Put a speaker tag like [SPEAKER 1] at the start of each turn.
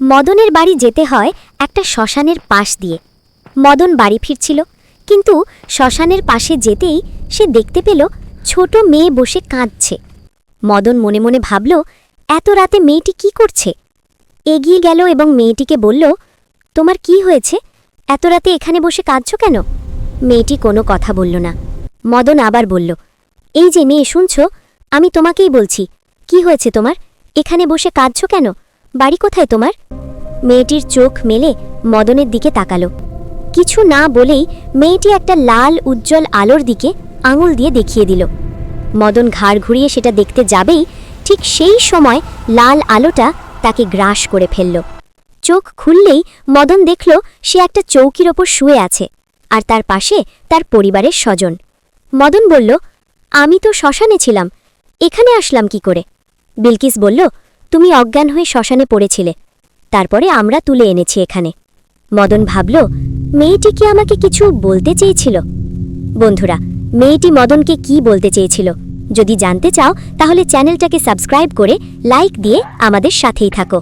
[SPEAKER 1] মদনের বাড়ি যেতে হয় একটা শ্মশানের পাশ দিয়ে। মদন বাড়ি ফিরছিল, কিন্তু শ্মশানের পাশে যেতেই সে দেখতে পেল ছোট মেয়ে বসে কাঁদছে। মদন মনে মনে ভাবল, এত রাতে মেয়েটি কি করছে? এগিয়ে গেল এবং মেয়েটিকে বলল, তোমার কি হয়েছে? এত রাতে এখানে বসে কাঁদছ কেন? মেয়েটি কোনো কথা বলল না। মদন আবার বলল, এই যে মেয়ে, শুনছ? আমি তোমাকেই বলছি, কি হয়েছে তোমার? এখানে বসে কাঁদছ কেন? বাড়ি কোথায় তোমার? মেয়েটির চোখ মেলে মদনের দিকে তাকালো। কিছু না বলেই মেয়েটি একটা লাল উজ্জ্বল আলোর দিকে আঙুল দিয়ে দেখিয়ে দিল। মদন ঘাড় ঘুরিয়ে সেটা দেখতে যাবেই ঠিক সেই সময় লাল আলোটা তাকে গ্রাস করে ফেলল। চোখ খুললেই মদন দেখল সে একটা চৌকির ওপর শুয়ে আছে, আর তার পাশে তার পরিবারের স্বজন। মদন বলল, আমি তো শ্মশানে ছিলাম, এখানে আসলাম কি করে? বিলকিস বলল, তুমি অজ্ঞান হয়ে শ্মশানে পড়েছিলে, তারপরে আমরা তুলে এনেছি এখানে। মদন ভাবল, মেয়েটি কি আমাকে কিছু বলতে চেয়েছিল? বন্ধুরা, মেয়েটি মদনকে কি বলতে চেয়েছিল যদি জানতে চাও, তাহলে চ্যানেলটাকে সাবস্ক্রাইব করে লাইক দিয়ে আমাদের সাথেই থাকো।